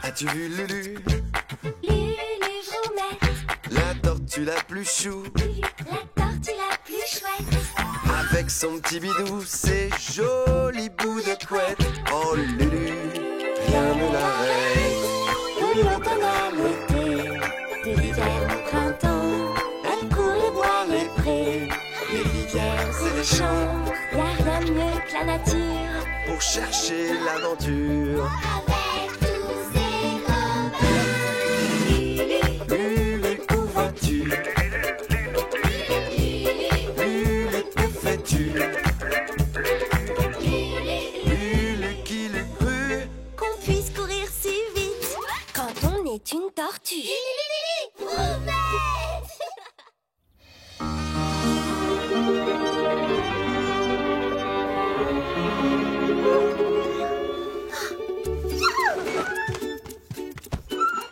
As-tu vu Lulu? Lulu Vroumette, La tortue la plus chou, la tortue la plus chouette. avec son petit bidou, ses jolis bouts de couette. Oh Lulu, rien ne l'arrête. Pour l'automne à l'été, de l'hiver au printemps, elle court les bois, les prés, les rivières et les champs. Y a rien de mieux que la nature Pour chercher l'aventure. avec tous ses copains. Lulu, Lulu, où vas-tu? Lulu, que fais-tu? Lulu qui le crut. qu'on puisse courir si vite quand on est une tortue.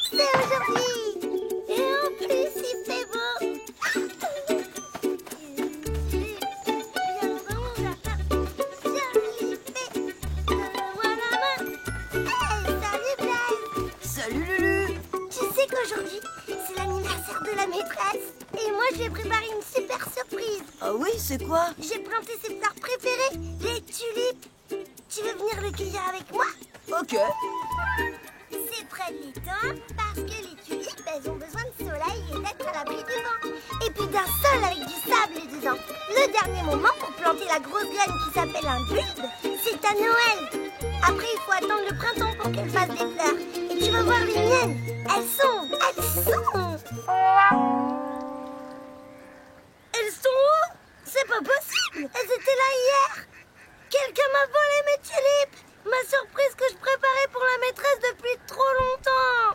C'est aujourd'hui et en plus il fait beau. Salut Lulu! Tu sais qu'aujourd'hui, c'est l'anniversaire de la maîtresse. Et moi, je lui ai préparé une super surprise. Ah oui, c'est quoi? J'ai planté ses fleurs préférées, les tulipes. Tu veux venir les cueillir avec moi? Ok. C'est près de l'étang parce que les tulipes, elles ont besoin de soleil et d'être à l'abri du vent. Et puis d'un sol avec du sable dedans. Le dernier moment pour planter la grosse graine qui s'appelle un bulbe, c'est à Noël. Après, il faut attendre le printemps pour qu'elles fassent des fleurs. Et tu vas voir les miennes. Elles sont. Elles sont où? C'est pas possible. Elles étaient là hier. Quelqu'un m'a volé mes tulipes. Ma surprise que je préparais pour la maîtresse depuis trop longtemps.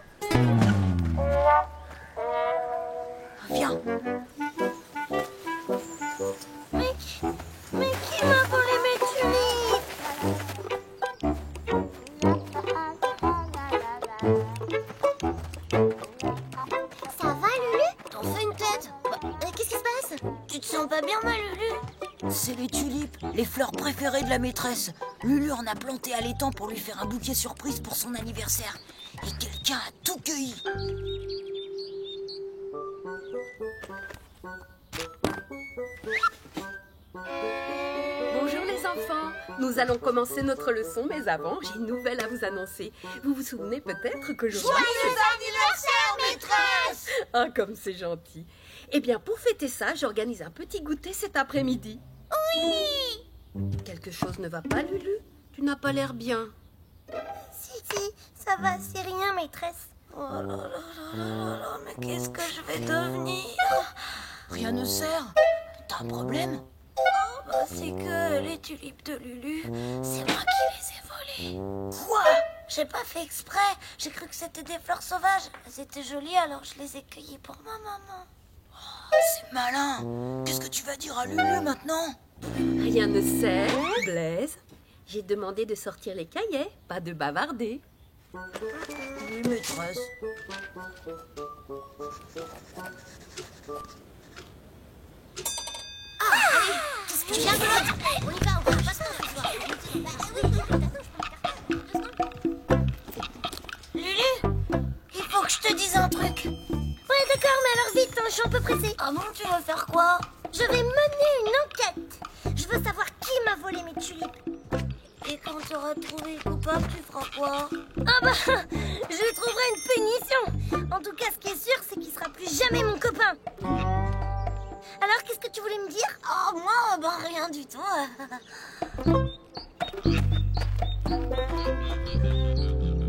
Viens. Mais qui m'a volé mes tulipes? Ça va, Lulu? T'en fais une tête. Qu'est-ce qui se passe? Tu te sens pas bien, ma Lulu? C'est les tulipes, les fleurs préférées de la maîtresse. Lulu en a planté à l'étang pour lui faire un bouquet surprise pour son anniversaire. Et quelqu'un a tout cueilli. Bonjour les enfants, nous allons commencer notre leçon, mais avant, j'ai une nouvelle à vous annoncer. Vous vous souvenez peut-être que je... Joyeux anniversaire, maîtresse! Ah, comme c'est gentil. Eh bien, pour fêter ça, j'organise un petit goûter cet après-midi. Oui! Quelque chose ne va pas, Lulu? Tu n'as pas l'air bien. Si, ça va, c'est rien, maîtresse. Oh là là là là là, mais qu'est-ce que je vais devenir? Rien ne sert. T'as un problème? C'est que les tulipes de Lulu, c'est moi qui les ai volées. Quoi? J'ai pas fait exprès. J'ai cru que c'était des fleurs sauvages. Elles étaient jolies, alors je les ai cueillies pour ma maman. C'est malin. Qu'est-ce que tu vas dire à Lulu maintenant? Rien ne sert, Blaise. J'ai demandé de sortir les cahiers, pas de bavarder. Oui, maîtresse. Qu'est-ce que tu viens de faire? On y va, on va pas se faire ce soir. Lulu, il faut que je te dise un truc. Ouais, d'accord, mais alors vite, hein, je suis un peu pressée. Ah bon, tu veux faire quoi? Je vais mener une enquête. Je veux savoir qui m'a volé mes tulipes. Et quand tu auras trouvé le coupable, tu feras quoi? Ah bah, je lui trouverai une punition. En tout cas, ce qui est sûr, c'est qu'il sera plus jamais mon copain. Alors, qu'est-ce que tu voulais me dire? Oh, moi, bah rien du tout.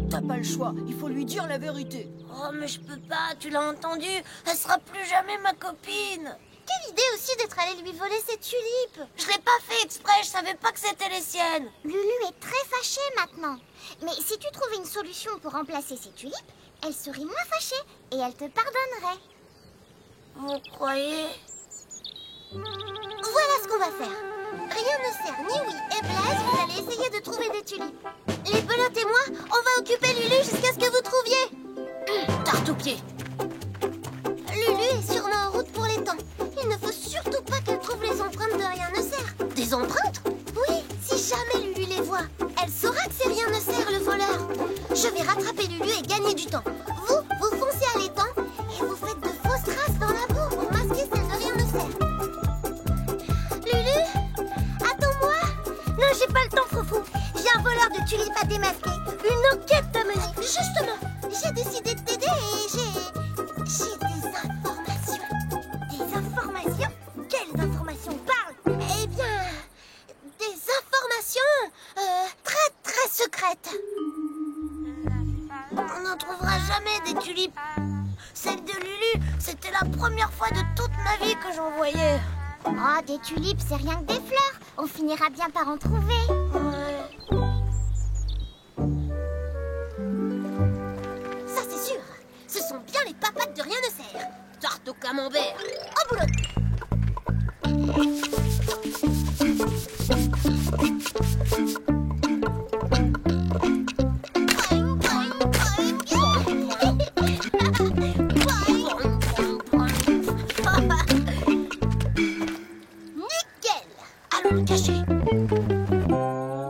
T'as pas le choix. Il faut lui dire la vérité. Oh, mais je peux pas, tu l'as entendu. Elle sera plus jamais ma copine. Quelle idée aussi d'être allée lui voler ses tulipes. Je l'ai pas fait exprès, je savais pas que c'était les siennes. Lulu est très fâchée maintenant. Mais si tu trouvais une solution pour remplacer ses tulipes, elle serait moins fâchée et elle te pardonnerait. Vous croyez? Voilà ce qu'on va faire. Rien ne sert, ni oui et Blaise, vous allez essayer de trouver des tulipes. Les pelotes et moi, on va occuper Lulu jusqu'à ce que vous trouviez. Tarte aux pieds. Lulu est sûrement en route pour l'étang. Il ne faut surtout pas qu'elle trouve les empreintes de Rien ne sert. Des empreintes? Oui, si jamais Lulu les voit, elle saura que c'est Rien ne sert le voleur. Je vais rattraper Lulu et gagner démasqué. Une enquête à mener. Justement, j'ai décidé de t'aider et j'ai des informations. Des informations? Quelles informations? Parle! Eh bien, des informations très très secrètes. On n'en trouvera jamais des tulipes. Celle de Lulu, c'était la première fois de toute ma vie que j'en voyais. Oh, des tulipes, c'est rien que des fleurs. On finira bien par en trouver. Ouais. Ça, c'est sûr. Ce sont bien les papates de rien ne sert. Tarte au camembert. Au boulot. Nickel. Allons le cacher.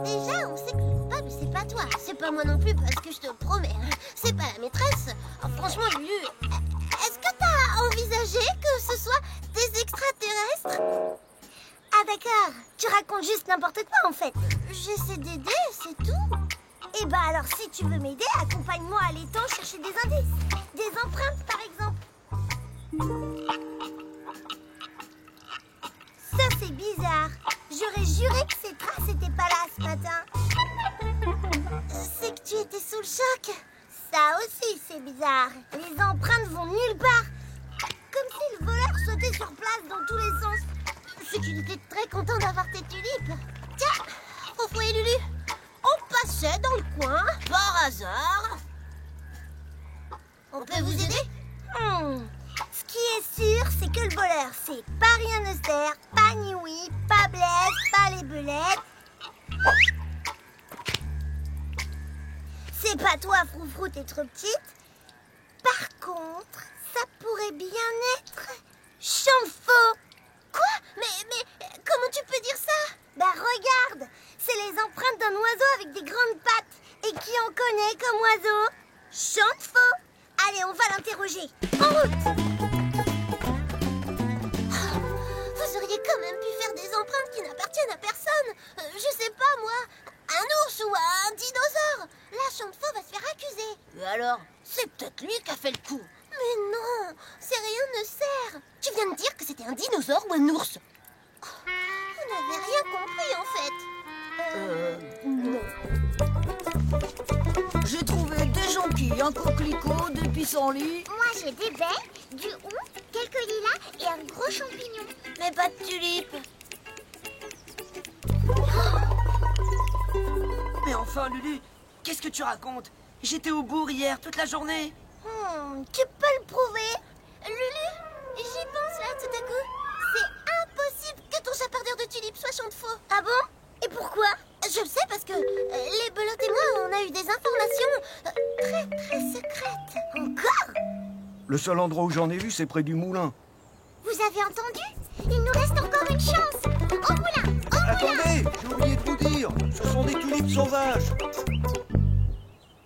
Déjà, on sait que le coupable, c'est pas toi. C'est pas moi non plus, parce que je te promets, hein, c'est pas la maîtresse. Oh, franchement, Lulu, est-ce que t'as envisagé que ce soit des extraterrestres? Ah d'accord, tu racontes juste n'importe quoi en fait. J'essaie d'aider, c'est tout. Eh bah alors, si tu veux m'aider, accompagne-moi à l'étang chercher des indices. Des empreintes, par exemple. Ça, c'est bizarre. J'aurais juré que ces traces n'étaient pas là ce matin. C'est que tu étais sous le choc. Ça aussi, c'est bizarre. Les empreintes vont nulle part. Comme si le voleur sautait sur place dans tous les sens. C'est qu'il était très content d'avoir tes tulipes. Tiens, Fofo et Lulu, on passait dans le coin, par hasard. On peut vous aider? Ce qui est sûr, c'est que le voleur, c'est pas rien ne sert, pas Niwi, pas Blaise, pas les belettes. C'est pas toi, Froufrou, t'es trop petite. Par contre, ça pourrait bien être Champfo. Quoi? Mais comment tu peux dire ça? Bah regarde, c'est les empreintes d'un oiseau avec des grandes pattes. Et qui en connaît comme oiseau? Champfo. Allez, on va l'interroger. En route. Vous auriez quand même pu faire des empreintes qui n'appartiennent à personne. Je sais pas moi, un ours ou un dinosaure. Là, Champfo va se faire accuser. Et alors? C'est peut-être lui qui a fait le coup. Mais non, c'est rien ne sert. Tu viens de dire que c'était un dinosaure ou un ours? Vous n'avez rien compris en fait. Non. J'ai trouvé des jonquilles, un coquelicot, des pissenlits. Moi, j'ai des baies, du hou, quelques lilas et un gros champignon. Mais pas de tulipes. Mais enfin, Lulu, qu'est-ce que tu racontes? J'étais au bourg hier toute la journée. Tu peux le prouver? Lulu, j'y pense là tout à coup. C'est impossible que ton chapardeur de tulipes soit Champfo. Ah bon? Et pourquoi? Je le sais parce que les belotes et moi, on a eu des informations très très secrètes. Encore? Le seul endroit où j'en ai vu, c'est près du moulin. Vous avez entendu? Il nous reste encore une chance. Au moulin, au moulin. Attendez, j'ai oublié de vous dire, ce sont des tulipes sauvages.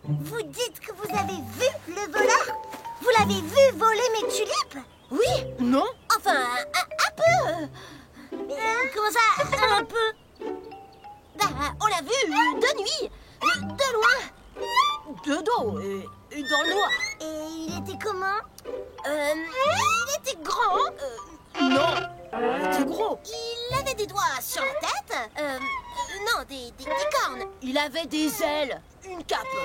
Vous dites que vous avez vu le voleur? Vous l'avez vu voler mes tulipes? Oui. Non? Enfin, un peu. Comment ça, un peu? Bah, on l'a vu de nuit, de loin. De dos et dans le noir. Et il était comment? Il était grand. Non, il était gros. Il avait des doigts sur la tête. Non, des cornes. Il avait des ailes, une cape.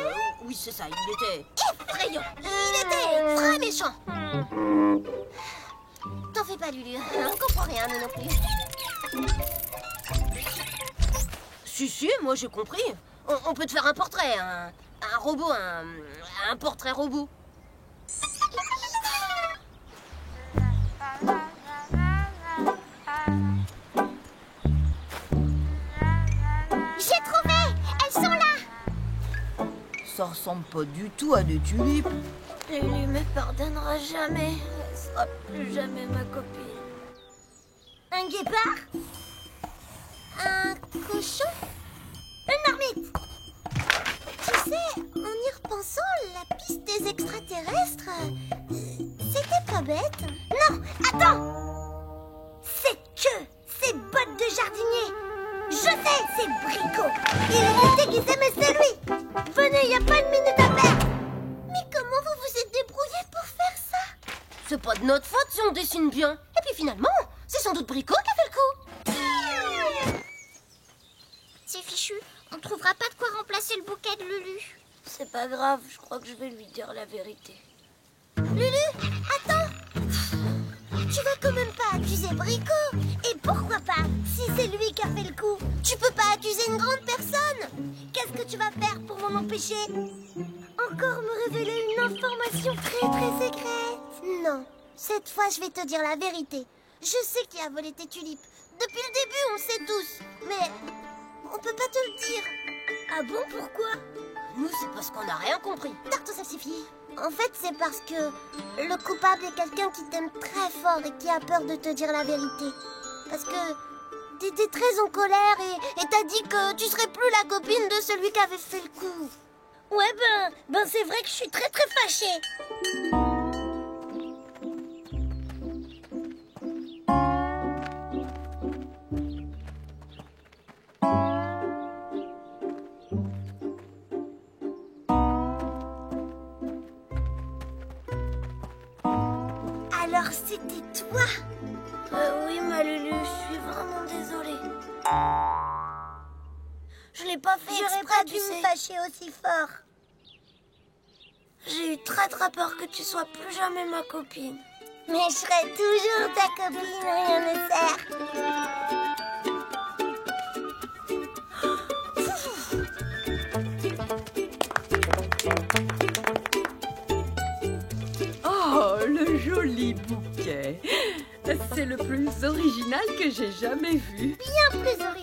Oui, c'est ça, il était Effrayant. Il était très méchant. T'en fais pas, Lulu. On comprend rien, nous non plus. Si, moi j'ai compris. On peut te faire un portrait, un robot, un portrait robot. J'ai trouvé. Elles sont là. Ça ressemble pas du tout à des tulipes. Lulu me pardonnera jamais. Elle sera plus jamais ma copine. Un guépard? Un cochon? Une marmite? Tu sais, en y repensant, la piste des extraterrestres, c'était pas bête. Non, attends! C'est que ces bottes de jardinier. Je sais, c'est Brico. Il est déguisé, mais c'est lui. de notre faute si on dessine bien. Et puis finalement, c'est sans doute Brico qui a fait le coup. C'est fichu. On trouvera pas de quoi remplacer le bouquet de Lulu. C'est pas grave, je crois que je vais lui dire la vérité. Lulu, attends. Tu vas quand même pas accuser Brico. Et pourquoi pas, si c'est lui qui a fait le coup? Tu peux pas accuser une grande personne. Qu'est-ce que tu vas faire pour m'en empêcher? Encore me révéler une information très très secrète? Non, cette fois je vais te dire la vérité. Je sais qui a volé tes tulipes. Depuis le début, on le sait tous. Mais on peut pas te le dire. Ah bon, pourquoi? Nous, c'est parce qu'on n'a rien compris. D'accord, ça suffit. En fait, c'est parce que le coupable est quelqu'un qui t'aime très fort et qui a peur de te dire la vérité. Parce que t'étais très en colère et t'as dit que tu serais plus la copine de celui qui avait fait le coup. Ouais, ben c'est vrai que je suis très très fâchée. Alors c'était toi? Oui, ma Lulu, je suis vraiment désolée. Je l'ai pas fait exprès, pas dû me fâcher aussi fort. J'ai eu très très peur que tu sois plus jamais ma copine. Mais je serai toujours ta copine, rien ne sert. Oh, le joli bouquet. C'est le plus original que j'ai jamais vu. Bien plus original